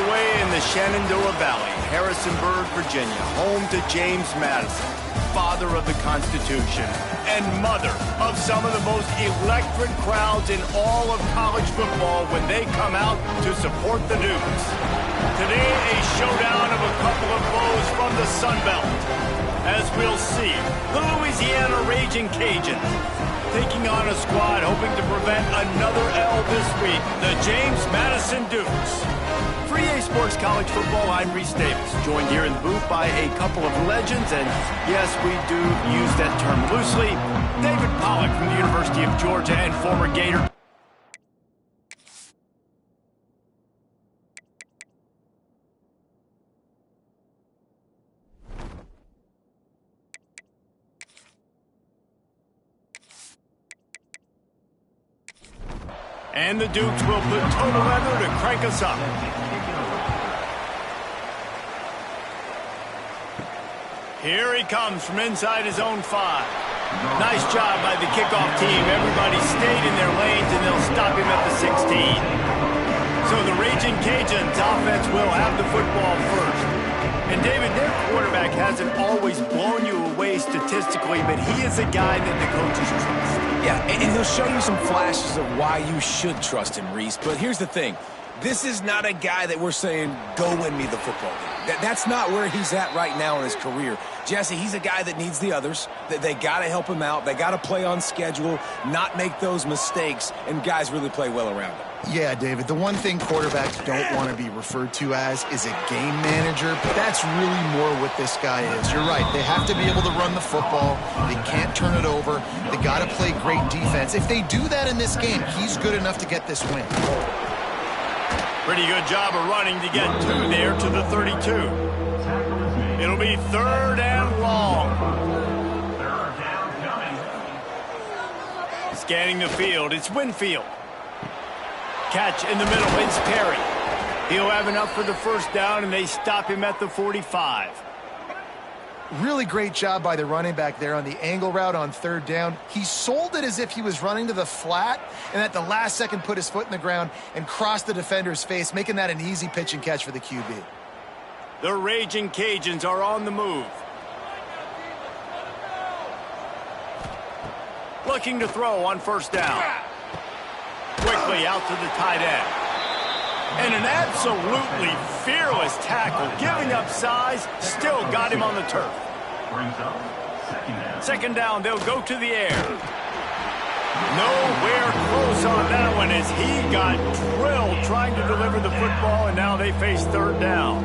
away in the Shenandoah Valley, Harrisonburg, Virginia, home to James Madison, father of the Constitution, and mother of some of the most electric crowds in all of college football when they come out to support the Dukes. Today, a showdown of a couple of foes from the Sun Belt. As we'll see, the Louisiana Raging Cajuns taking on a squad hoping to prevent another L this week, the James Madison Dukes. For EA Sports College Football, I'm Reese Davis, joined here in the booth by a couple of legends, and yes, we do use that term loosely. David Pollack from the University of Georgia and former Gator. And the Dukes will put total leather to crank us up. Here he comes from inside his own 5. Nice job by the kickoff team. Everybody stayed in their lanes, and they'll stop him at the 16. So the Raging Cajuns offense will have the football first. And David, their quarterback hasn't always blown you away statistically, but he is a guy that the coaches trust. Yeah, and he'll show you some flashes of why you should trust him, Reese. But here's the thing. This is not a guy that we're saying, go win me the football game. That's not where he's at right now in his career. Jesse, he's a guy that needs the others. They got to help him out. They got to play on schedule, not make those mistakes, and guys really play well around him. Yeah, David, the one thing quarterbacks don't want to be referred to as is a game manager, but that's really more what this guy is. You're right. They have to be able to run the football. They can't turn it over. They got to play great defense. If they do that in this game, he's good enough to get this win. Pretty good job of running to get 2 there to the 32. It'll be 3rd and long. Scanning the field, it's Winfield. Catch in the middle, it's Perry. He'll have enough for the first down, and they stop him at the 45. Really great job by the running back there on the angle route on 3rd down. He sold it as if he was running to the flat, and at the last second put his foot in the ground and crossed the defender's face, making that an easy pitch and catch for the QB. The Raging Cajuns are on the move. Looking to throw on 1st down. Quickly out to the tight end. And an absolutely fearless tackle, giving up size, still got him on the turf. 2nd down, they'll go to the air. Nowhere close on that one as he got drilled trying to deliver the football, and now they face 3rd down.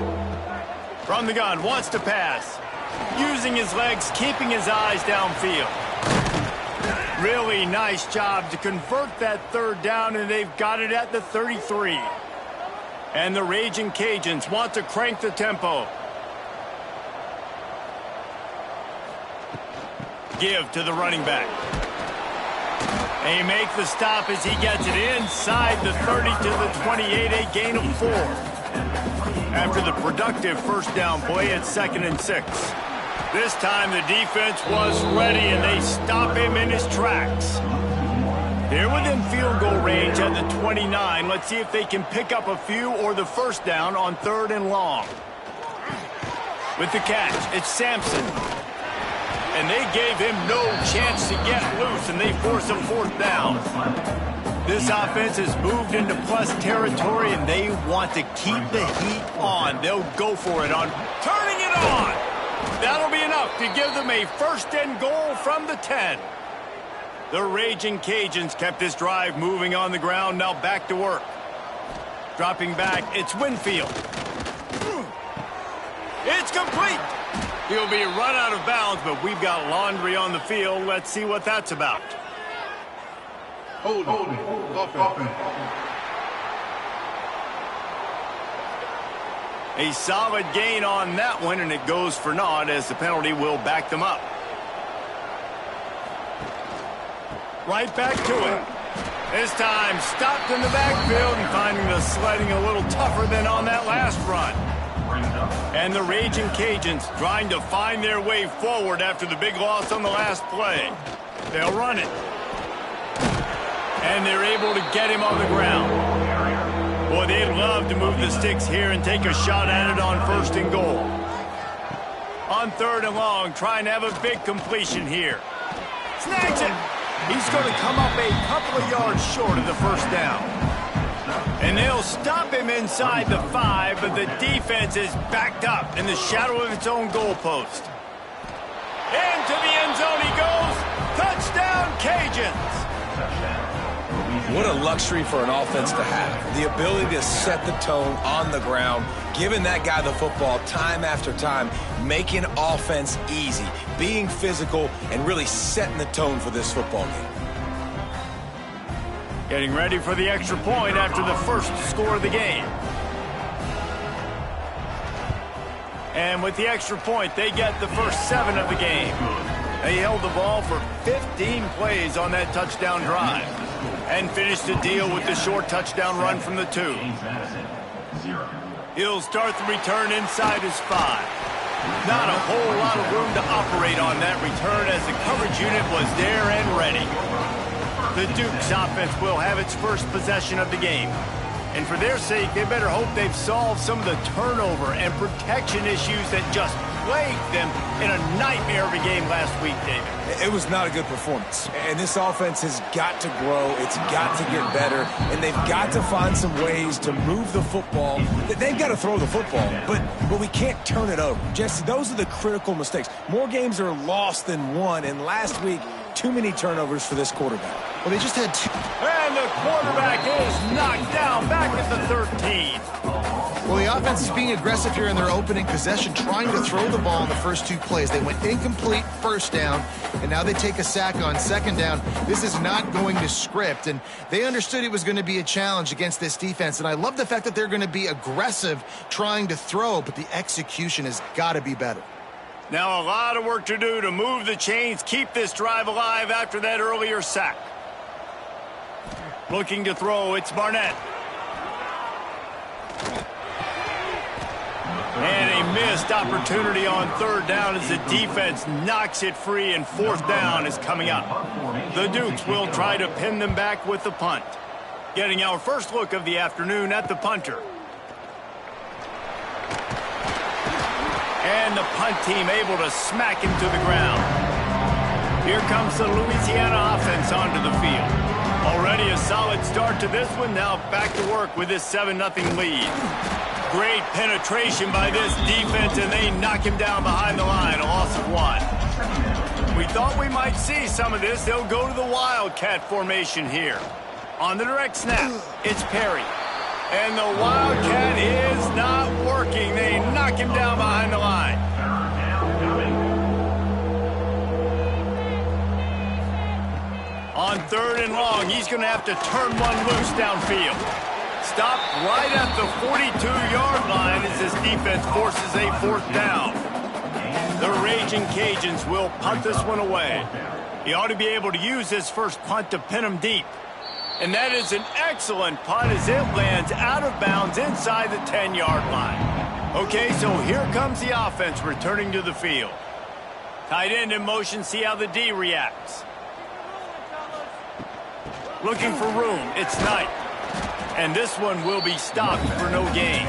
From the gun, wants to pass. Using his legs, keeping his eyes downfield. Really nice job to convert that 3rd down, and they've got it at the 33. And the Raging Cajuns want to crank the tempo. Give to the running back. They make the stop as he gets it inside the 30 to the 28, a gain of 4. After the productive 1st down play at 2nd and 6. This time the defense was ready, and they stop him in his tracks. They're within field goal range at the 29. Let's see if they can pick up a few or the 1st down on 3rd and long. With the catch, it's Sampson. And they gave him no chance to get loose, and they force a 4th down. This offense has moved into plus territory, and they want to keep the heat on. They'll go for it on turning it on. That'll be enough to give them a 1st and goal from the 10. The Raging Cajuns kept this drive moving on the ground. Now back to work. Dropping back, it's Winfield. It's complete. He'll be run out of bounds, but we've got laundry on the field. Let's see what that's about. Hold offense. A solid gain on that one, and it goes for naught as the penalty will back them up. Right back to it. This time stopped in the backfield and finding the sledding a little tougher than on that last run. And the Raging Cajuns trying to find their way forward after the big loss on the last play. They'll run it. And they're able to get him on the ground. Boy, they'd love to move the sticks here and take a shot at it on 1st and goal. On 3rd and long, trying to have a big completion here. Snags it. He's going to come up a couple of yards short of the 1st down. And they'll stop him inside the 5, but the defense is backed up in the shadow of its own goalpost. Into the end zone he goes. Touchdown, Cajuns. What a luxury for an offense to have. The ability to set the tone on the ground, giving that guy the football time after time, making offense easy, being physical, and really setting the tone for this football game. Getting ready for the extra point after the first score of the game. And with the extra point, they get the first 7 of the game. They held the ball for 15 plays on that touchdown drive and finished the deal with the short touchdown run from the 2. He'll start the return inside his 5. Not a whole lot of room to operate on that return as the coverage unit was there and ready. The Dukes offense will have its first possession of the game. And for their sake, they better hope they've solved some of the turnover and protection issues that just plagued them in a nightmare of a game last week, David. It was not a good performance. And this offense has got to grow. It's got to get better. And they've got to find some ways to move the football. They've got to throw the football, but we can't turn it over. Jesse, those are the critical mistakes. More games are lost than won. And last week, too many turnovers for this quarterback. Well, they just had 2. And the quarterback is knocked down back at the 13. Well, the offense is being aggressive here in their opening possession, trying to throw the ball in the first 2 plays. They went incomplete 1st down, and now they take a sack on 2nd down. This is not going to script, and they understood it was going to be a challenge against this defense. And I love the fact that they're going to be aggressive trying to throw, but the execution has got to be better. Now a lot of work to do to move the chains, keep this drive alive after that earlier sack. Looking to throw, it's Barnett. And a missed opportunity on 3rd down as the defense knocks it free, and 4th down is coming up. The Dukes will try to pin them back with the punt. Getting our first look of the afternoon at the punter. And the punt team able to smack him to the ground. Here comes the Louisiana offense onto the field. Already a solid start to this one. Now back to work with this 7-0 lead. Great penetration by this defense, and they knock him down behind the line. A loss of 1. We thought we might see some of this. They'll go to the Wildcat formation here. On the direct snap, it's Perry. And the Wildcat is not working. They knock him down behind the line. On 3rd and long, he's going to have to turn one loose downfield. Stopped right at the 42-yard line as this defense forces a 4th down. The Raging Cajuns will punt this one away. He ought to be able to use his first punt to pin him deep. And that is an excellent punt as it lands out of bounds inside the 10-yard line. Okay, so here comes the offense returning to the field. Tight end in motion, see how the D reacts. Looking for room, it's Knight. And this one will be stopped for no gain.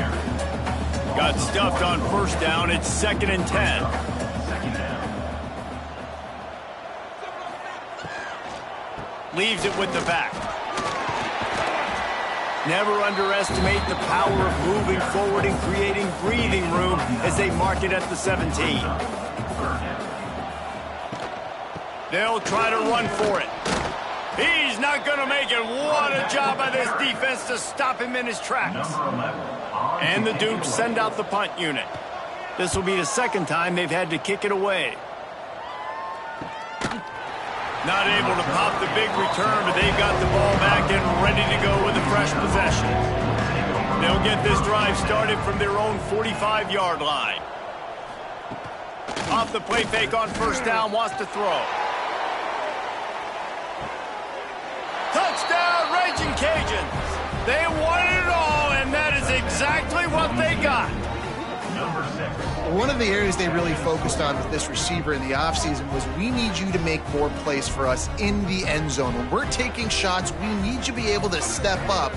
Got stuffed on 1st down, it's 2nd and 10. Leaves it with the back. Never underestimate the power of moving forward and creating breathing room as they mark it at the 17. They'll try to run for it. He's not going to make it. What a job by this defense to stop him in his tracks. And the Dukes send out the punt unit. This will be the 2nd time they've had to kick it away. Not able to pop the big return, but they've got the ball back and ready to go with a fresh possession. They'll get this drive started from their own 45-yard line. Off the play fake on 1st down, wants to throw. Touchdown, Raging Cajuns. They wanted it all, and that is exactly what they got. One of the areas they really focused on with this receiver in the offseason was we need you to make more plays for us in the end zone. When we're taking shots, we need you to be able to step up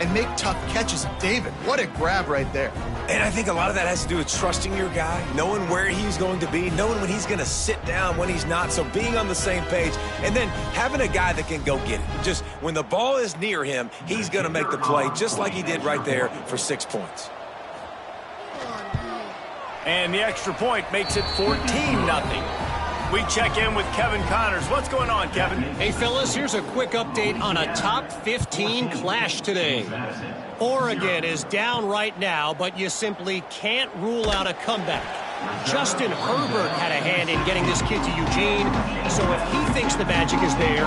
and make tough catches. David, what a grab right there. And I think a lot of that has to do with trusting your guy, knowing where he's going to be, knowing when he's going to sit down, when he's not. So being on the same page, and then having a guy that can go get it. Just when the ball is near him, he's going to make the play, just like he did right there for 6 points. And the extra point makes it 14-0. We check in with Kevin Connors. What's going on, Kevin? Hey, fellas, here's a quick update on a top 15 clash today. Oregon is down right now, but you simply can't rule out a comeback. Justin Herbert had a hand in getting this kid to Eugene, so if he thinks the magic is there,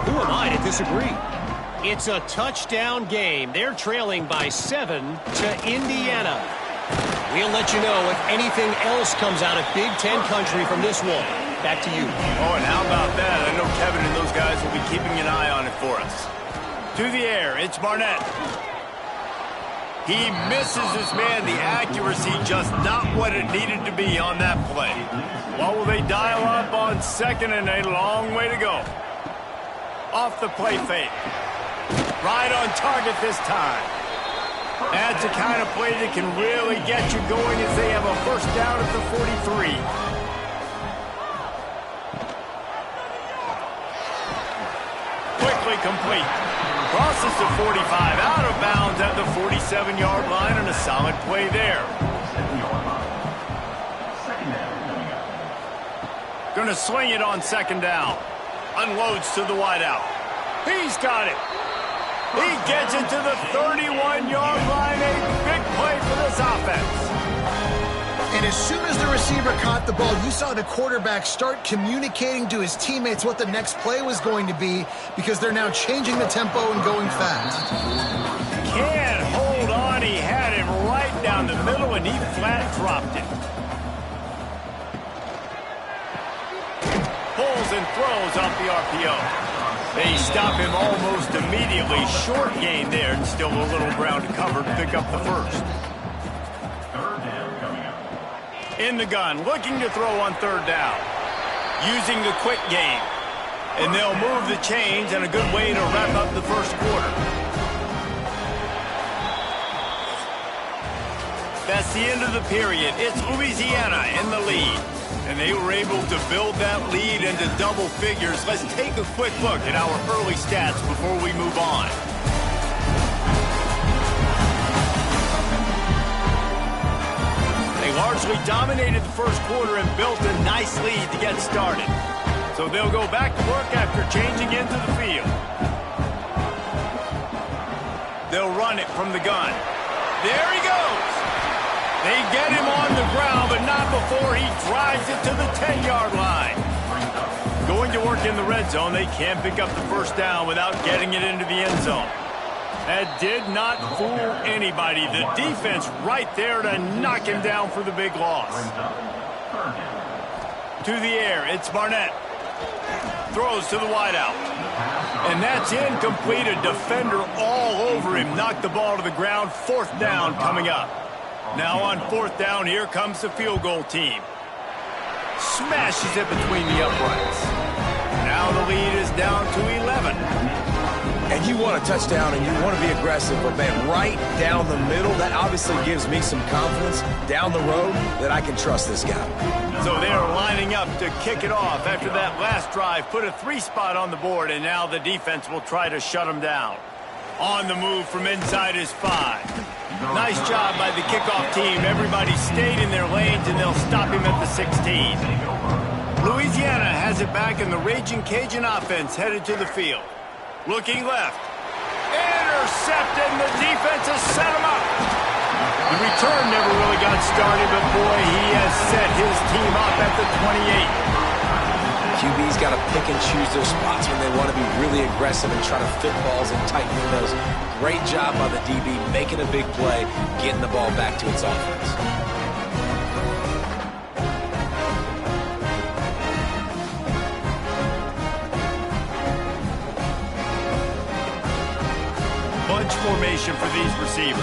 who am I to disagree? It's a touchdown game. They're trailing by 7 to Indiana. We'll let you know if anything else comes out of Big Ten country from this one. Back to you. Oh, and how about that? I know Kevin and those guys will be keeping an eye on it for us. To the air, it's Barnett. He misses his man. The accuracy just not what it needed to be on that play. What will they dial up on second and a long way to go? Off the play fake. Right on target this time. That's the kind of play that can really get you going as they have a first down at the 43. Quickly complete. Crosses the 45, out of bounds at the 47-yard line, and a solid play there. Going to sling it on second down. Unloads to the wideout. He's got it. He gets it to the 31-yard line. A big play for this offense. And as soon as the receiver caught the ball, you saw the quarterback start communicating to his teammates what the next play was going to be, because they're now changing the tempo and going fast. Can't hold on. He had him right down the middle, and he flat dropped it. Pulls and throws off the RPO. They stop him almost immediately. Short gain there, and still a little ground to cover to pick up the first. In the gun, looking to throw on third down. Using the quick game. And they'll move the chains, and a good way to wrap up the first quarter. That's the end of the period. It's Louisiana in the lead. And they were able to build that lead into double figures. Let's take a quick look at our early stats before we move on. They largely dominated the first quarter and built a nice lead to get started. So they'll go back to work after changing into the field. They'll run it from the gun. There he goes. They get him on the ground, but not before he drives it to the 10-yard line. Going to work in the red zone, they can't pick up the first down without getting it into the end zone. That did not fool anybody. The defense right there to knock him down for the big loss. To the air, it's Barnett. Throws to the wideout. And that's incomplete. A defender all over him. Knocked the ball to the ground. Fourth down coming up. Now on fourth down, here comes the field goal team. Smashes it between the uprights. Now the lead is down to 11. And you want a touchdown and you want to be aggressive, but man, right down the middle, that obviously gives me some confidence down the road that I can trust this guy. So they're lining up to kick it off after that last drive. Put a 3 spot on the board, and now the defense will try to shut them down. On the move from inside his 5. Nice job by the kickoff team. Everybody stayed in their lanes, and they'll stop him at the 16. Louisiana has it back, and the Raging Cajun offense headed to the field. Looking left. Intercepted, and the defense has set him up. The return never really got started, but boy, he has set his team up at the 28. QB's got to pick and choose their spots when they want to be really aggressive and try to fit balls and tighten windows. Great job by the DB, making a big play, getting the ball back to its offense. Bunch formation for these receivers.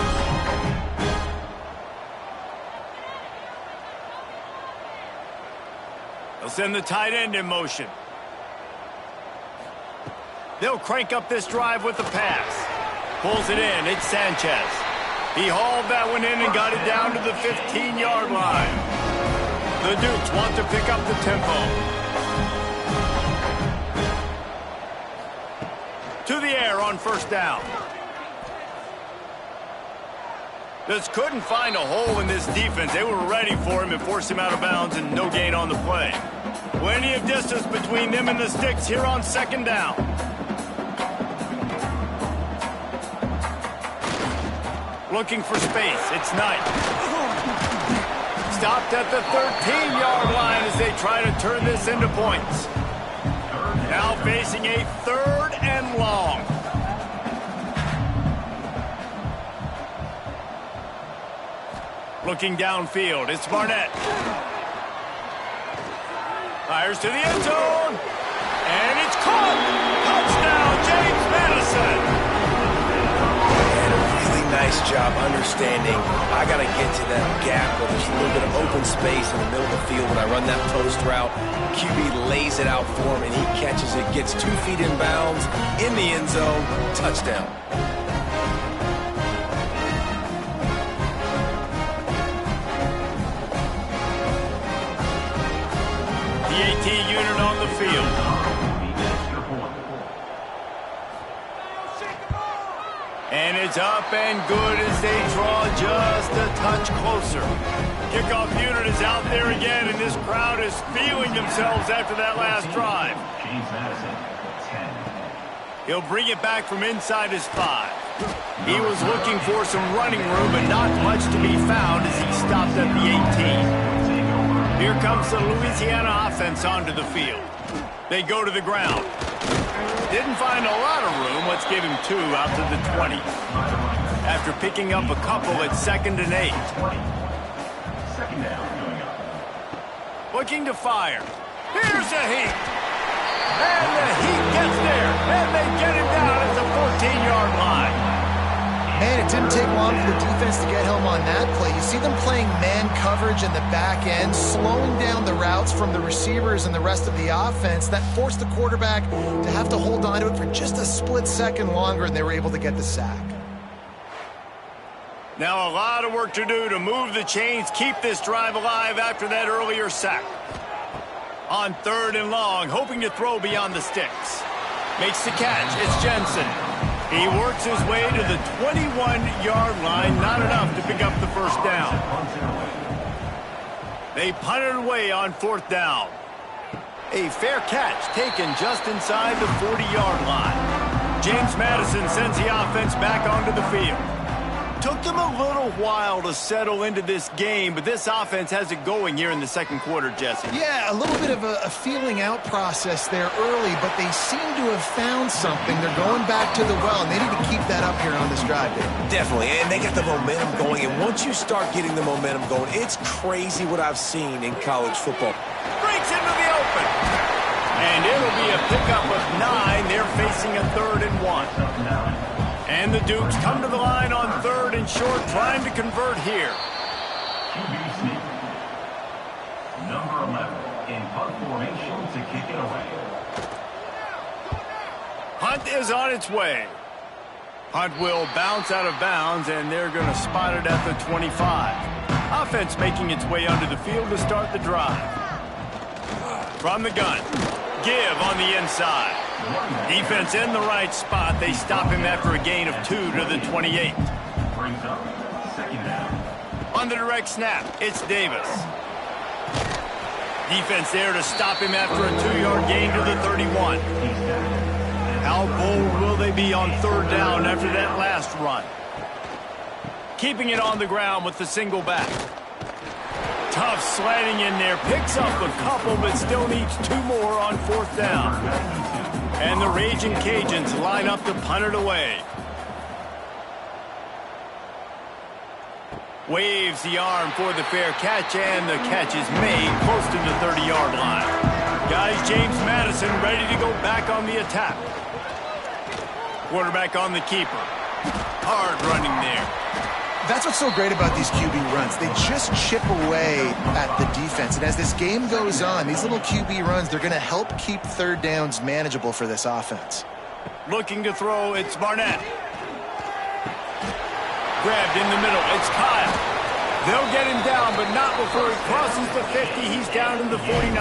They'll send the tight end in motion. They'll crank up this drive with the pass. Pulls it in. It's Sanchez. He hauled that one in and got it down to the 15-yard line. The Dukes want to pick up the tempo. To the air on first down. Just couldn't find a hole in this defense. They were ready for him and forced him out of bounds, and no gain on the play. Plenty of distance between them and the sticks here on second down. Looking for space. It's Knight. Stopped at the 13-yard line as they try to turn this into points. Now facing a 3rd and long. Looking downfield, it's Barnett. Fires to the end zone. And it's caught. Touchdown, James Madison. And a really nice job understanding I got to get to that gap where there's a little bit of open space in the middle of the field when I run that post route. QB lays it out for him, and he catches it, gets 2 feet in bounds, in the end zone, touchdown. The AT unit on the field. And it's up and good as they draw just a touch closer. Kickoff unit is out there again, and this crowd is feeling themselves after that last drive. He'll bring it back from inside his 5. He was looking for some running room, but not much to be found as he stopped at the 18. Here comes the Louisiana offense onto the field. They go to the ground. Didn't find a lot of room. Let's give him 2 out to the 20. After picking up a couple at 2nd and 8. Looking to fire. Here's a heat. And the heat gets there. And they get him down at the 14-yard line. Man, it didn't take long for the defense to get home on that play. You see them playing man coverage in the back end, slowing down the routes from the receivers and the rest of the offense. That forced the quarterback to have to hold on to it for just a split second longer, and they were able to get the sack. Now a lot of work to do to move the chains, keep this drive alive after that earlier sack. On 3rd and long, hoping to throw beyond the sticks. Makes the catch. It's Jensen. He works his way to the 21-yard line. Not enough to pick up the first down. They punt it away on 4th down. A fair catch taken just inside the 40-yard line. James Madison sends the offense back onto the field. Took them a little while to settle into this game, but this offense has it going here in the 2nd quarter, Jesse. Yeah, a little bit of a feeling out process there early, but they seem to have found something. They're going back to the well, and they need to keep that up here on this drive, Dave. Definitely, and they got the momentum going, and once you start getting the momentum going, it's crazy what I've seen in college football. Breaks into the open. And it'll be a pickup of 9. They're facing a 3rd and 1. And the Dukes come to the line on 3rd and short, trying to convert here. QB sneak. Number 11 in punt formation to kick it away. Hunt is on its way. Hunt will bounce out of bounds, and they're going to spot it at the 25. Offense making its way onto the field to start the drive. From the gun. Give on the inside. Defense in the right spot. They stop him after a gain of 2 to the 28. Brings up 2nd down. On the direct snap, it's Davis. Defense there to stop him after a 2-yard gain to the 31. How bold will they be on 3rd down after that last run? Keeping it on the ground with the single back. Tough slanting in there. Picks up a couple, but still needs 2 more on 4th down. And the Raging Cajuns line up to punt it away. Waves the arm for the fair catch, and the catch is made close to the 30-yard line. Guys, James Madison ready to go back on the attack. Quarterback on the keeper. Hard running there. That's what's so great about these QB runs. They just chip away at the defense. And as this game goes on, these little QB runs, they're going to help keep 3rd downs manageable for this offense. Looking to throw, it's Barnett. grabbed in the middle. It's Kyle. They'll get him down, but not before he crosses the 50. He's down to the 49.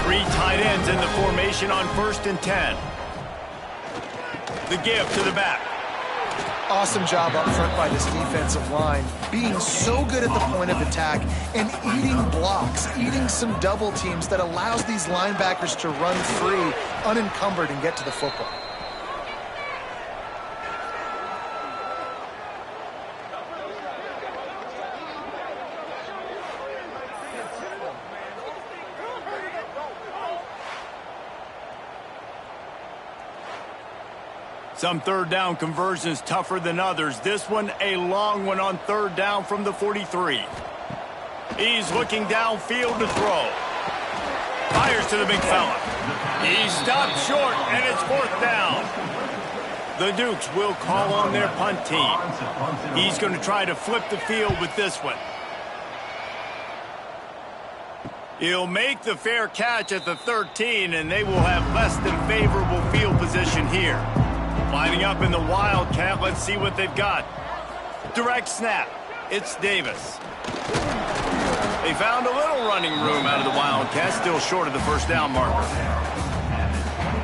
3 tight ends in the formation on 1st and 10. The give to the back. Awesome job up front by this defensive line, being so good at the point of attack and eating blocks, eating some double teams that allows these linebackers to run free, unencumbered, and get to the football. Some third down conversions tougher than others. This one, a long one on 3rd down from the 43. He's looking downfield to throw. Fires to the big fella. He stopped short, and it's 4th down. The Dukes will call on their punt team. He's going to try to flip the field with this one. He'll make the fair catch at the 13, and they will have less than favorable field position here. Lining up in the Wildcat, let's see what they've got. Direct snap. It's Davis. They found a little running room out of the Wildcat, still short of the 1st down marker.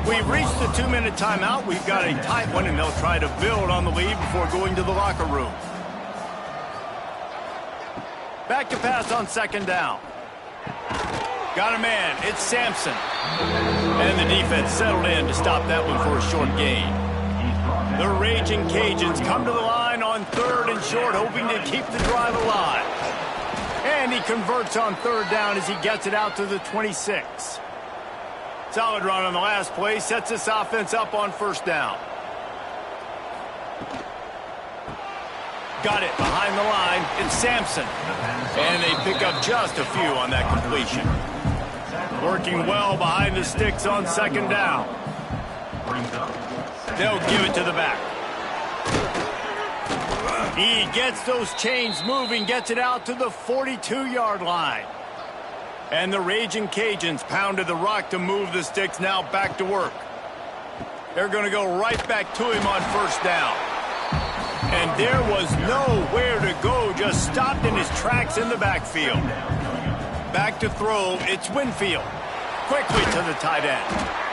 We've reached the 2-minute timeout. We've got a tight one, and they'll try to build on the lead before going to the locker room. Back to pass on 2nd down. Got a man. It's Sampson. And the defense settled in to stop that one for a short gain. The Raging Cajuns come to the line on 3rd and short, hoping to keep the drive alive. And he converts on 3rd down as he gets it out to the 26. Solid run on the last play, sets this offense up on 1st down. Got it behind the line. It's Sampson. And they pick up just a few on that completion. Working well behind the sticks on 2nd down. They'll give it to the back. He gets those chains moving, gets it out to the 42-yard line. And the Raging Cajuns pounded the rock to move the sticks, now back to work. They're going to go right back to him on 1st down. And there was nowhere to go, just stopped in his tracks in the backfield. Back to throw, it's Winfield. Quickly to the tight end.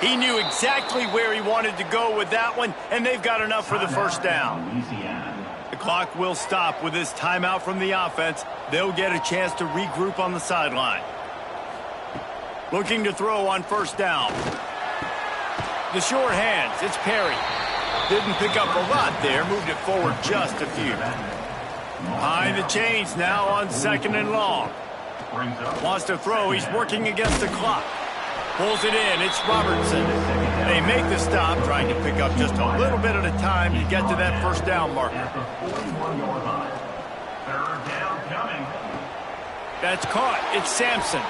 He knew exactly where he wanted to go with that one, and they've got enough for the 1st down. The clock will stop with this timeout from the offense. They'll get a chance to regroup on the sideline. Looking to throw on 1st down. The short hands, it's Perry. Didn't pick up a lot there, moved it forward just a few. Behind the chains now on 2nd and long. Wants to throw, he's working against the clock. Pulls it in, it's Robertson. They make the stop, trying to pick up just a little bit at a time to get to that 1st down marker. That's caught, it's Sampson.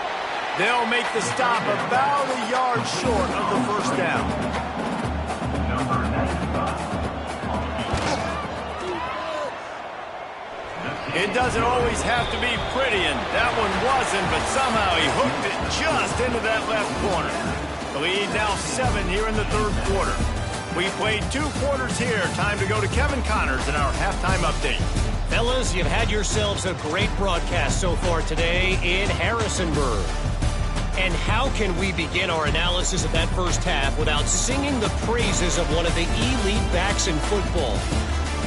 They'll make the stop about a yard short of the 1st down. It doesn't always have to be pretty, and that one wasn't, but somehow he hooked it just into that left corner. The lead now 7 here in the 3rd quarter. We played 2 quarters here. Time to go to Kevin Connors in our halftime update. Fellas, you've had yourselves a great broadcast so far today in Harrisonburg. And how can we begin our analysis of that first half without singing the praises of one of the elite backs in football?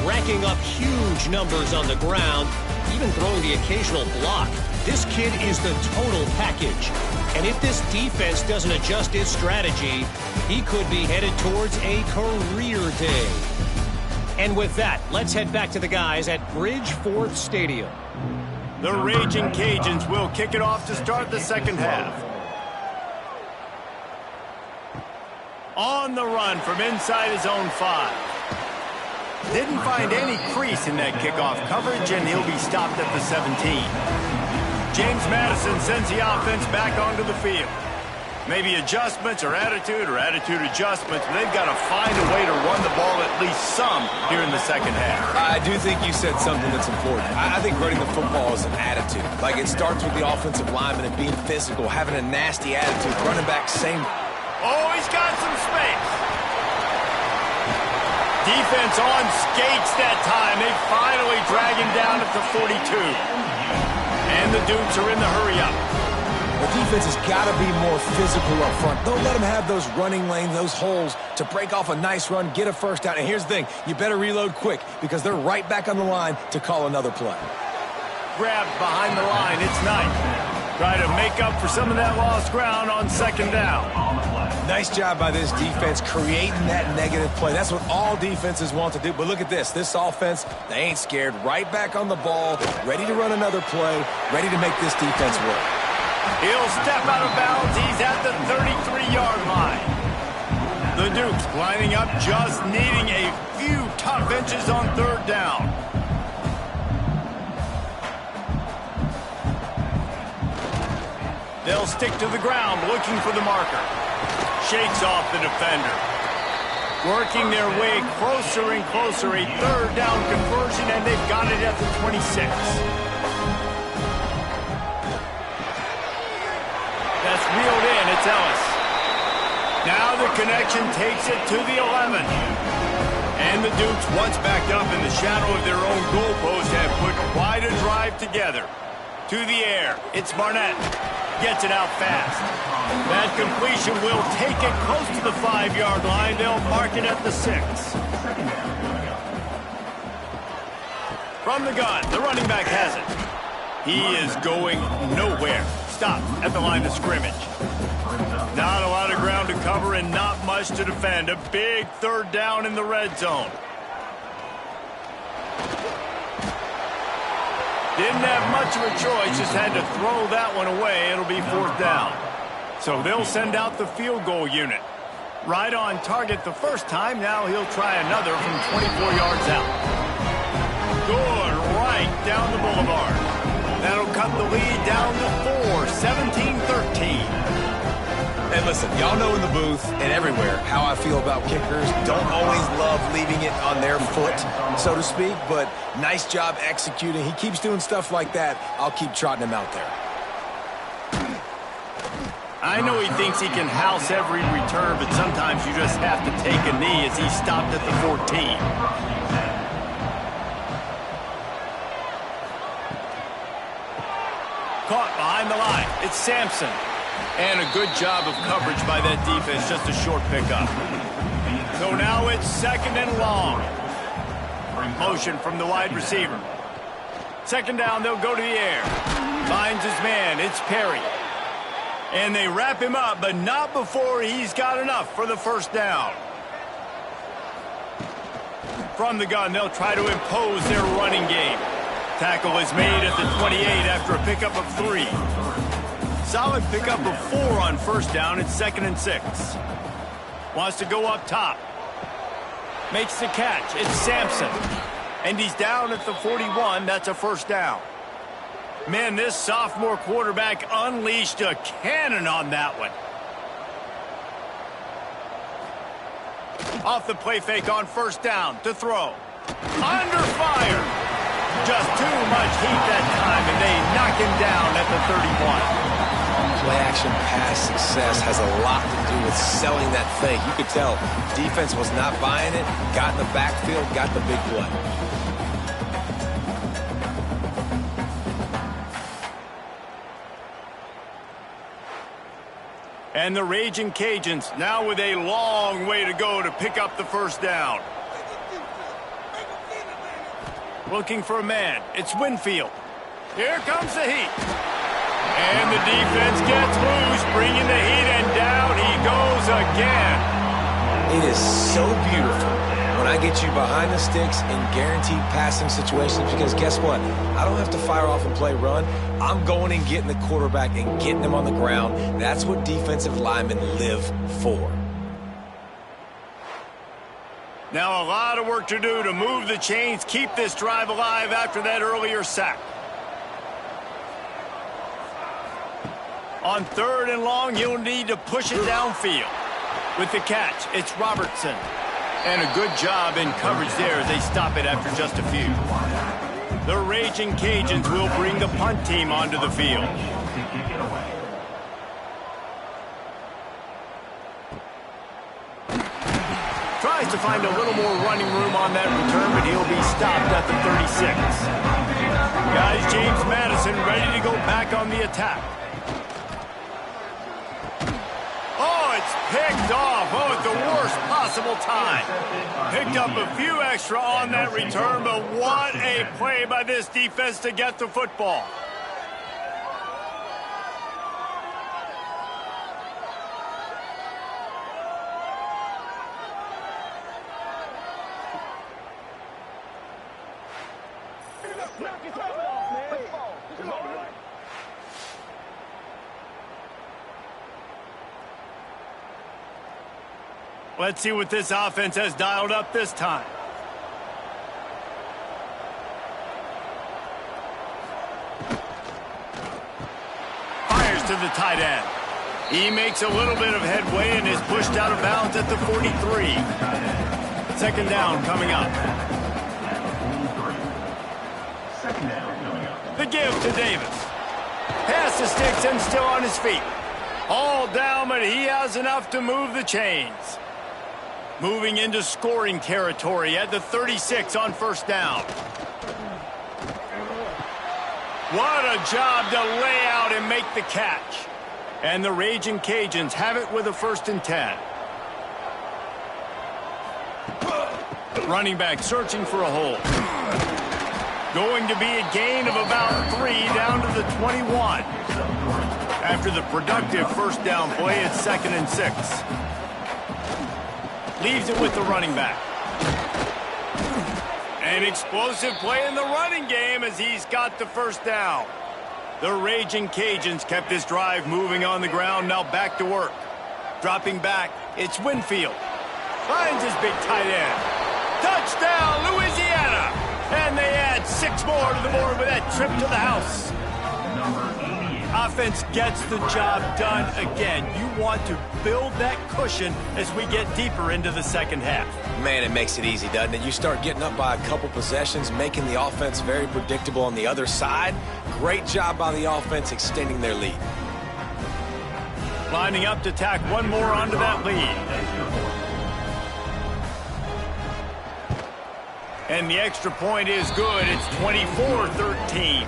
Racking up huge numbers on the ground, even throwing the occasional block. This kid is the total package. And if this defense doesn't adjust its strategy, he could be headed towards a career day. And with that, let's head back to the guys at Bridgeforth Stadium. The Raging Cajuns will kick it off to start the 2nd half. On the run from inside his own 5. Didn't find any crease in that kickoff coverage, and he'll be stopped at the 17. James Madison sends the offense back onto the field. Maybe adjustments or attitude adjustments, but they've got to find a way to run the ball at least some here in the 2nd half. I do think you said something that's important. I think running the football is an attitude. Like, it starts with the offensive lineman and being physical, having a nasty attitude. Running back, same. Oh, he's got some space. Defense on skates that time. They finally drag him down at the 42. And the Dukes are in the hurry-up. The defense has got to be more physical up front. Don't let them have those running lanes, those holes to break off a nice run, get a first down. And here's the thing, you better reload quick because they're right back on the line to call another play. Grabbed behind the line, it's Knight. Try to make up for some of that lost ground on second down. Nice job by this defense creating that negative play. That's what all defenses want to do. But look at this. This offense, they ain't scared. Right back on the ball, ready to run another play, ready to make this defense work. He'll step out of bounds. He's at the 33-yard line. The Dukes lining up, just needing a few tough inches on third down. They'll stick to the ground, looking for the marker. Shakes off the defender. Working their way closer and closer. A third down conversion, and they've got it at the 26. That's reeled in. It's Ellis. Now the connection takes it to the 11. And the Dukes, once backed up in the shadow of their own goalpost, have put quite a drive together. To the air. It's Barnett. Gets it out fast. That completion will take it close to the 5-yard line. They'll mark it at the 6. From the gun, the running back has it. He is going nowhere. Stop at the line of scrimmage. Not a lot of ground to cover and not much to defend. A big third down in the red zone. Didn't have much of a choice, just had to throw that one away. It'll be fourth down. So they'll send out the field goal unit. Right on target the first time. Now he'll try another from 24 yards out. Good, right down the boulevard. That'll cut the lead down to 4, 17-13. And listen, y'all know in the booth and everywhere how I feel about kickers. Don't always love leaving it on their foot, so to speak, but nice job executing. He keeps doing stuff like that. I'll keep trotting him out there. I know he thinks he can house every return, but sometimes you just have to take a knee as he stopped at the 14. Caught behind the line. It's Sampson. And a good job of coverage by that defense. Just a short pickup. So now it's second and long. Motion from the wide receiver. Second down, they'll go to the air. Finds his man. It's Perry. And they wrap him up, but not before he's got enough for the first down. From the gun, they'll try to impose their running game. Tackle is made at the 28 after a pickup of 3. Solid pickup of 4 on first down. It's 2nd and 6. Wants to go up top. Makes the catch. It's Sampson. And he's down at the 41. That's a first down. Man, this sophomore quarterback unleashed a cannon on that one. Off the play fake on first down to throw. Under fire. Just too much heat that time, and they knock him down at the 31. Play-action pass success has a lot to do with selling that fake. You could tell defense was not buying it, got in the backfield, got the big play. And the Raging Cajuns now with a long way to go to pick up the first down. Looking for a man. It's Winfield. Here comes the heat. And the defense gets loose, bringing the heat, and down he goes again. It is so beautiful when I get you behind the sticks in guaranteed passing situations, because guess what? I don't have to fire off and play run. I'm going and getting the quarterback and getting him on the ground. That's what defensive linemen live for. Now a lot of work to do to move the chains, keep this drive alive after that earlier sack. On third and long, he'll need to push it downfield. With the catch, it's Robertson. And a good job in coverage there as they stop it after just a few. The Raging Cajuns will bring the punt team onto the field. Tries to find a little more running room on that return, but he'll be stopped at the 36. Guys, James Madison ready to go back on the attack. Oh, it's picked off. Oh, at the worst possible time. Picked up a few extra on that return, but what a play by this defense to get the football. Let's see what this offense has dialed up this time. Fires to the tight end. He makes a little bit of headway and is pushed out of bounds at the 43. Second down coming up. Second down coming up. The give to Davis. Pass the sticks and still on his feet. All down, but he has enough to move the chains. Moving into scoring territory at the 36 on first down. What a job to lay out and make the catch. And the Raging Cajuns have it with a 1st and 10. Running back searching for a hole. Going to be a gain of about 3 down to the 21. After the productive first down play, it's 2nd and 6. Leaves it with the running back. An explosive play in the running game as he's got the first down. The Raging Cajuns kept this drive moving on the ground, now back to work. Dropping back, it's Winfield. Finds his big tight end. Touchdown, Louisiana! And they add 6 more to the board with that trip to the house. Offense gets the job done again. You want to build that cushion as we get deeper into the second half. Man, it makes it easy, doesn't it? You start getting up by a couple possessions, making the offense very predictable on the other side. Great job by the offense extending their lead. Lining up to tack one more onto that lead. And the extra point is good. It's 24-13.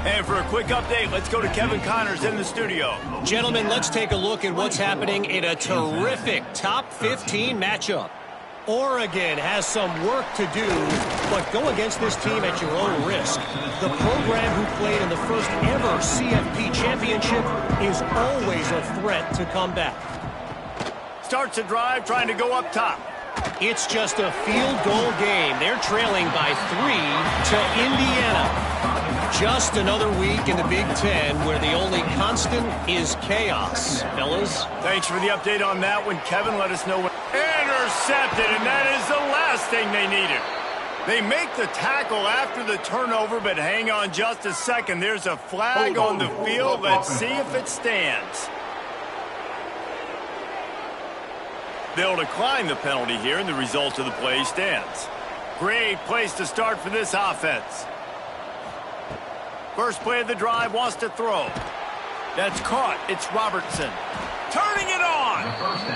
And for a quick update, let's go to Kevin Connors in the studio. Gentlemen, let's take a look at what's happening in a terrific top 15 matchup. Oregon has some work to do, but go against this team at your own risk. The program who played in the first ever CFP championship is always a threat to come back. Starts a drive trying to go up top. It's just a field goal game. They're trailing by 3 to Indiana. Just another week in the Big Ten where the only constant is chaos, fellas. Thanks for the update on that one, Kevin. Let us know when intercepted, and that is the last thing they needed. They make the tackle after the turnover, but hang on just a second. There's a flag on the field. Let's see if it stands. They'll decline the penalty here, and the result of the play stands. Great place to start for this offense. First play of the drive, wants to throw. That's caught. It's Robertson. Turning it on!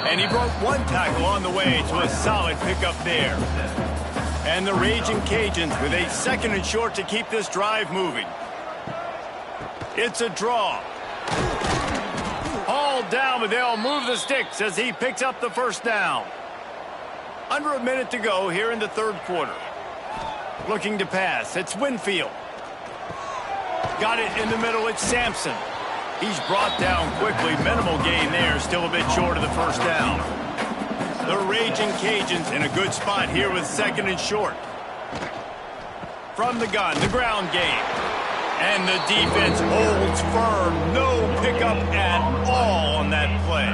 And he broke one tackle on the way to a solid pickup there. And the Raging Cajuns with a 2nd and short to keep this drive moving. It's a draw. All down, but they'll move the sticks as he picks up the first down. Under a minute to go here in the 3rd quarter. Looking to pass. It's Winfield. Got it in the middle. It's Sampson. He's brought down quickly. Minimal gain there. Still a bit short of the first down. The Raging Cajuns in a good spot here with 2nd and short. From the gun, the ground game. And the defense holds firm. No pickup at all on that play.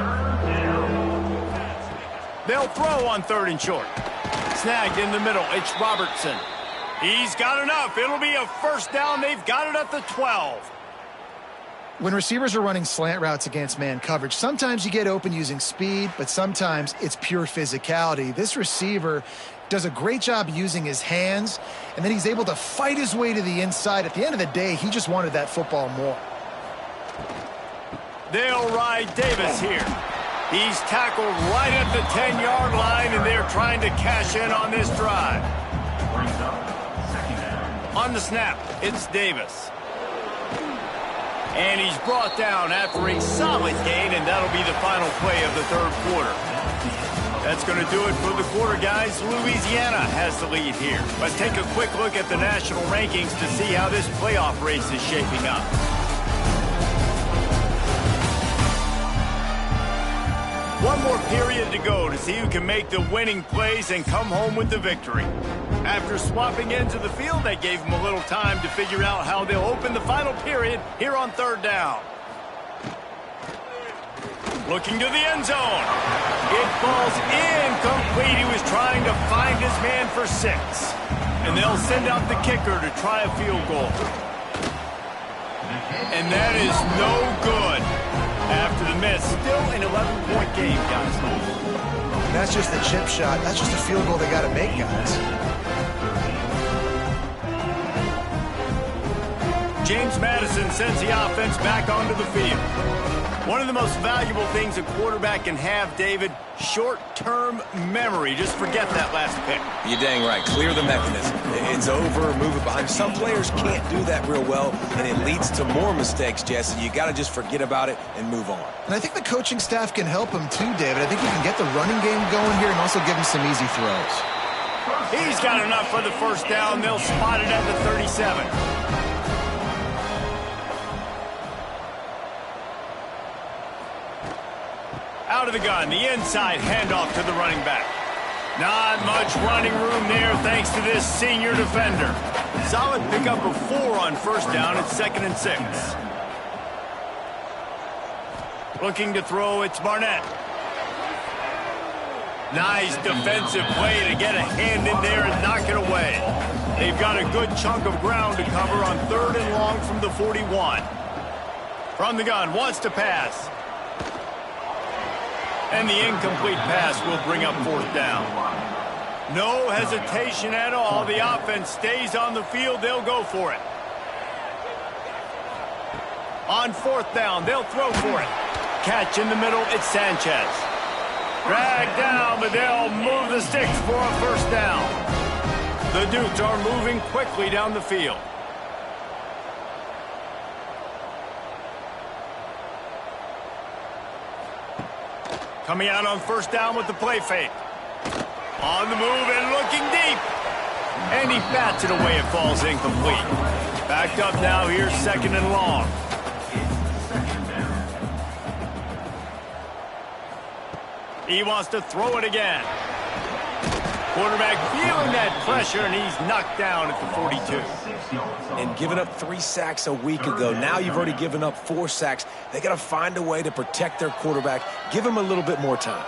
They'll throw on 3rd and short. Snagged in the middle. It's Robertson. He's got enough. It'll be a first down. They've got it at the 12. When receivers are running slant routes against man coverage, sometimes you get open using speed, but sometimes it's pure physicality. This receiver does a great job using his hands, and then he's able to fight his way to the inside. At the end of the day, he just wanted that football more. They'll ride Davis here. He's tackled right at the 10-yard line, and they're trying to cash in on this drive. On the snap, it's Davis. And he's brought down after a solid gain, and that'll be the final play of the third quarter. That's going to do it for the quarter, guys. Louisiana has the lead here. Let's take a quick look at the national rankings to see how this playoff race is shaping up. One more period to go to see who can make the winning plays and come home with the victory. After swapping ends of the field, that gave them a little time to figure out how they'll open the final period here on third down. Looking to the end zone. It falls incomplete. He was trying to find his man for 6. And they'll send out the kicker to try a field goal. And that is no good. After the miss, still an 11-point game, guys. That's just a chip shot. That's just a field goal they got to make, guys. James Madison sends the offense back onto the field. One of the most valuable things a quarterback can have, David, short-term memory. Just forget that last pick. You're dang right. Clear the mechanism. It's over, move it behind. Some players can't do that real well, and it leads to more mistakes, Jesse. You got to just forget about it and move on. And I think the coaching staff can help him too, David. I think he can get the running game going here and also give him some easy throws. He's got enough for the first down. They'll spot it at the 37. Out of the gun, the inside handoff to the running back. Not much running room there thanks to this senior defender. Solid pickup of 4 on first down. It's 2nd and 6. Looking to throw, it's Barnett. Nice defensive play to get a hand in there and knock it away. They've got a good chunk of ground to cover on 3rd and long from the 41. From the gun, wants to pass. And the incomplete pass will bring up 4th down. No hesitation at all. The offense stays on the field. They'll go for it. On 4th down, they'll throw for it. Catch in the middle, it's Sanchez. Dragged down, but they'll move the sticks for a first down. The Dukes are moving quickly down the field. Coming out on first down with the play fake. On the move and looking deep. And he bats it away. It falls incomplete. Backed up now. Here's 2nd and long. He wants to throw it again. Quarterback feeling that pressure, and he's knocked down at the 42. And giving up 3 sacks a week ago. Now you've already given up 4 sacks. They got to find a way to protect their quarterback. Give him a little bit more time.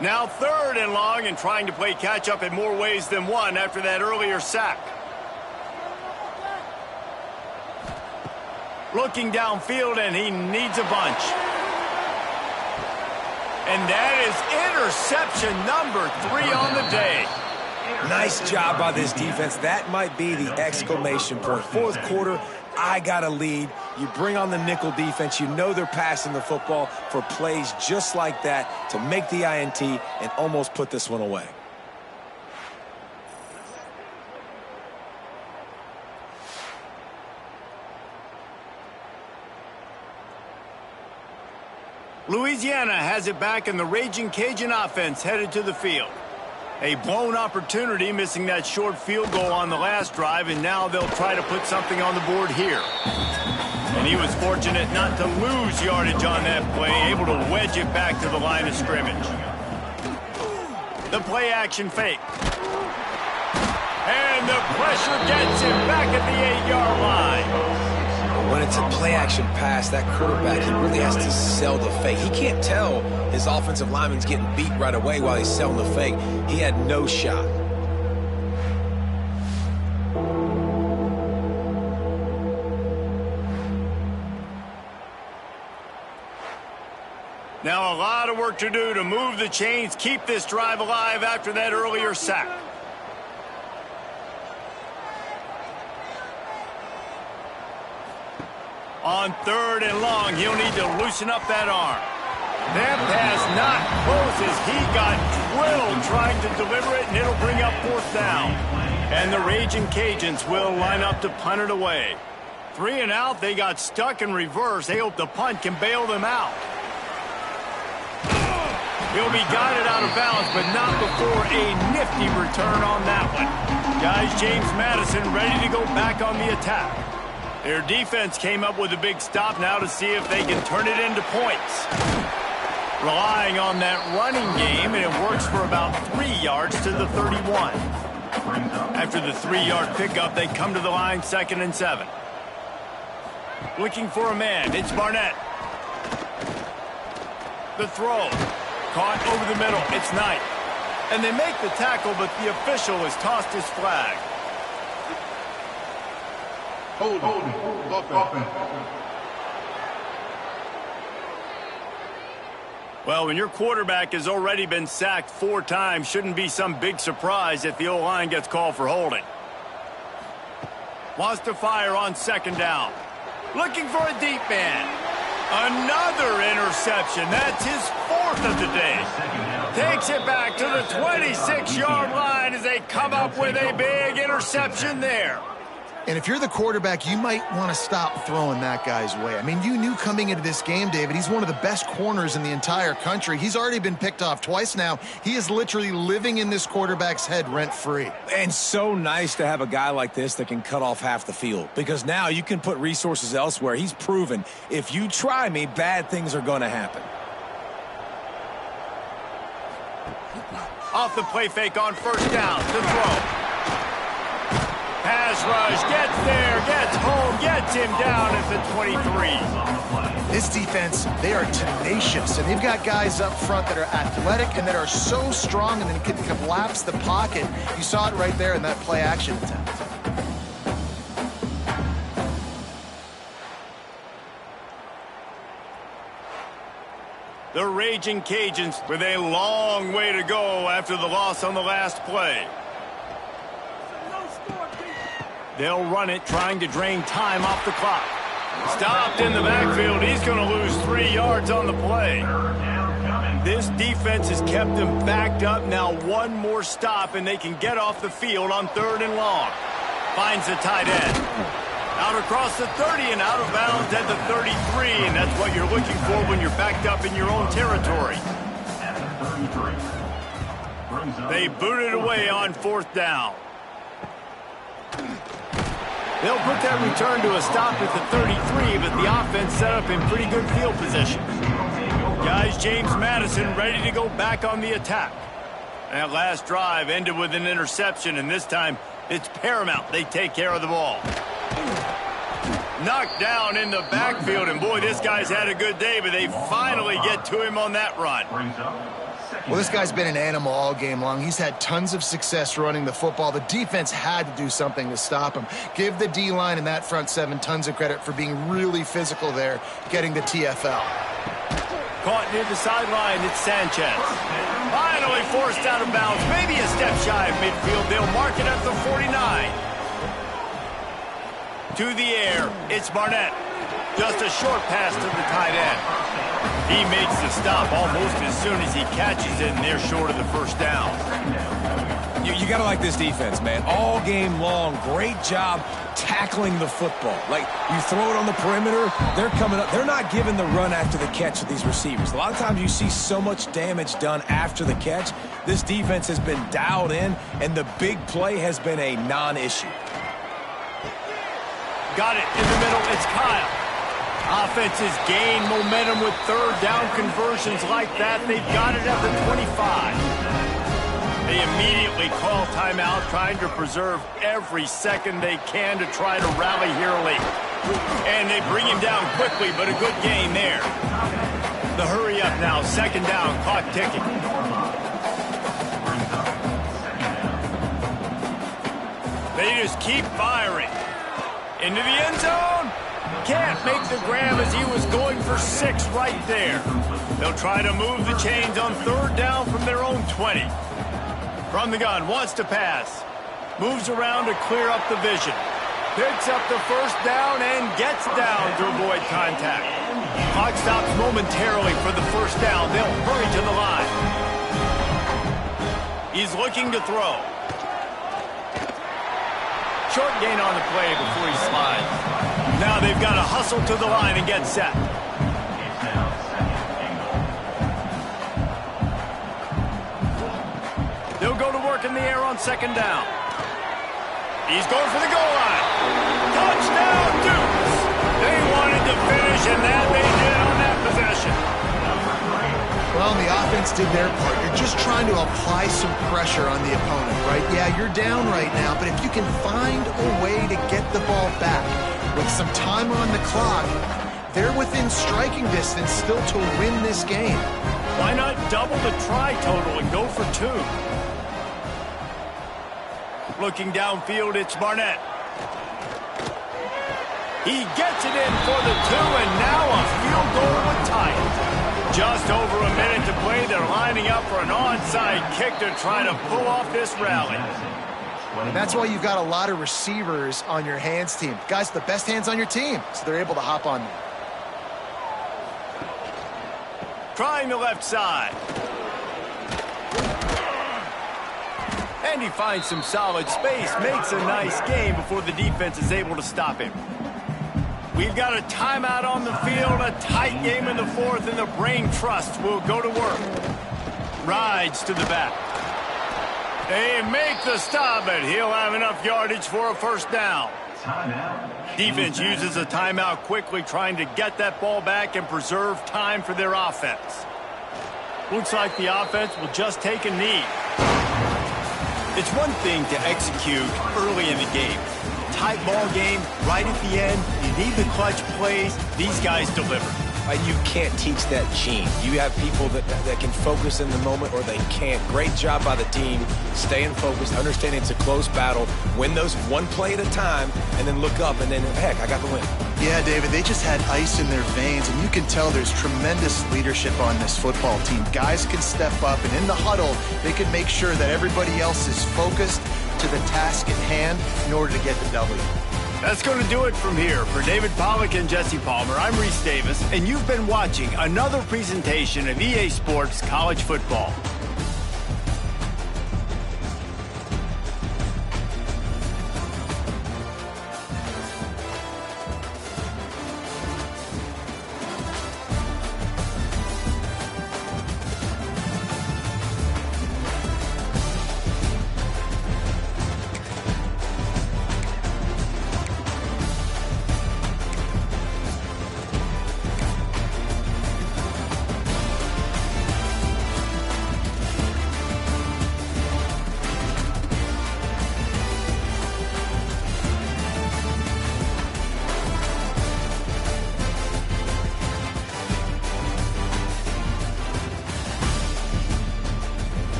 Now 3rd and long, and trying to play catch-up in more ways than one after that earlier sack. Looking downfield, and he needs a bunch. And that is interception number 3 on the day. Nice job by this defense. That might be the exclamation point. 4th quarter, I got a lead. You bring on the nickel defense. You know they're passing the football for plays just like that to make the INT and almost put this one away. Louisiana has it back, and the Raging Cajun offense headed to the field. A blown opportunity, missing that short field goal on the last drive, and now they'll try to put something on the board here. And he was fortunate not to lose yardage on that play, able to wedge it back to the line of scrimmage. The play action fake. And the pressure gets him back at the 8-yard line. When it's a play-action pass, that quarterback, he really has to sell the fake. He can't tell his offensive lineman's getting beat right away while he's selling the fake. He had no shot. Now a lot of work to do to move the chains, keep this drive alive after that earlier sack. On 3rd and long, he'll need to loosen up that arm. That pass not close as he got drilled trying to deliver it, and it'll bring up 4th down. And the Raging Cajuns will line up to punt it away. 3 and out, they got stuck in reverse. They hope the punt can bail them out. He'll be guided out of bounds, but not before a nifty return on that one. Guys, James Madison ready to go back on the attack. Their defense came up with a big stop now to see if they can turn it into points. Relying on that running game, and it works for about 3 yards to the 31. After the 3-yard pickup, they come to the line 2nd and 7. Looking for a man, it's Barnett. The throw. Caught over the middle, it's Knight. And they make the tackle, but the official has tossed his flag. Hold. Offense. Well, when your quarterback has already been sacked 4 times, shouldn't be some big surprise if the O-line gets called for holding. Wants to fire on 2nd down. Looking for a deep man. Another interception. That's his 4th of the day. Takes it back to the 26-yard line as they come up with a big interception there. And if you're the quarterback, you might want to stop throwing that guy's way. I mean, you knew coming into this game, David, he's one of the best corners in the entire country. He's already been picked off twice now. He is literally living in this quarterback's head rent-free. And so nice to have a guy like this that can cut off half the field, because now you can put resources elsewhere. He's proven if you try me, bad things are going to happen. Off the play fake on 1st down. The throw. Pass rush, gets there, gets home, gets him down at the 23. This defense, they are tenacious, and they've got guys up front that are athletic and that are so strong and then can collapse the pocket. You saw it right there in that play-action attempt. The Raging Cajuns with a long way to go after the loss on the last play. They'll run it, trying to drain time off the clock. Stopped in the backfield. He's going to lose 3 yards on the play. This defense has kept them backed up. Now 1 more stop, and they can get off the field on 3rd and long. Finds the tight end. Out across the 30 and out of bounds at the 33, and that's what you're looking for when you're backed up in your own territory. They boot it away on 4th down. They'll put that return to a stop at the 33, but the offense set up in pretty good field position. Guys, James Madison ready to go back on the attack. That last drive ended with an interception, and this time it's paramount they take care of the ball. Knocked down in the backfield, and boy, this guy's had a good day, but they finally get to him on that run. Well, this guy's been an animal all game long. He's had tons of success running the football. The defense had to do something to stop him. Give the D-line and that front 7 tons of credit for being really physical there, getting the TFL. Caught near the sideline, it's Sanchez. Finally forced out of bounds, maybe a step shy of midfield. They'll mark it at the 49. To the air, it's Barnett. Just a short pass to the tight end. He makes the stop almost as soon as he catches it, and they're short of the 1st down. You got to like this defense, man. All game long, great job tackling the football. Like, you throw it on the perimeter, they're coming up. They're not giving the run after the catch to these receivers. A lot of times you see so much damage done after the catch. This defense has been dialed in, and the big play has been a non-issue. Got it in the middle, it's Kyle. Offenses gain momentum with 3rd down conversions like that. They've got it at the 25. They immediately call timeout, trying to preserve every second they can to try to rally here late. And they bring him down quickly, but a good gain there. The hurry up now, 2nd down, clock ticking. They just keep firing. Into the end zone. Can't make the grab as he was going for 6 right there. They'll try to move the chains on third down from their own 20. From the gun, wants to pass. Moves around to clear up the vision. Picks up the first down and gets down to avoid contact. Clock stops momentarily for the first down. They'll hurry to the line. He's looking to throw. Short gain on the play before he slides. Now they've got to hustle to the line and get set. They'll go to work in the air on second down. He's going for the goal line. Touchdown, Dukes! They wanted to finish, and that they did on that possession. Well, the offense did their part. You're just trying to apply some pressure on the opponent, right? Yeah, you're down right now, but if you can find a way to get the ball back with some time on the clock, they're within striking distance still to win this game. Why not double the try total and go for 2? Looking downfield, it's Barnett. He gets it in for the 2, and now a field goal would tie it. Just over a minute to play. They're lining up for an onside kick to try to pull off this rally. And that's why you've got a lot of receivers on your hands team. Guys, the best hands on your team, so they're able to hop on them. Trying the left side. And he finds some solid space, makes a nice gain before the defense is able to stop him. We've got a timeout on the field, a tight game in the fourth, and the Brain Trust will go to work. Rides to the back. They make the stop, but he'll have enough yardage for a first down. Defense uses a timeout quickly, trying to get that ball back and preserve time for their offense. Looks like the offense will just take a knee. It's one thing to execute early in the game. Tight ball game, right at the end, you need the clutch plays. These guys deliver. You can't teach that gene. You have people that can focus in the moment or they can't. Great job by the team, staying focused, understanding it's a close battle, win those one play at a time, and then look up and then, heck, I got the win. Yeah, David, they just had ice in their veins, and you can tell there's tremendous leadership on this football team. Guys can step up, and in the huddle, they can make sure that everybody else is focused to the task at hand in order to get the W. That's going to do it from here. For David Pollack and Jesse Palmer, I'm Reese Davis, and you've been watching another presentation of EA Sports College Football.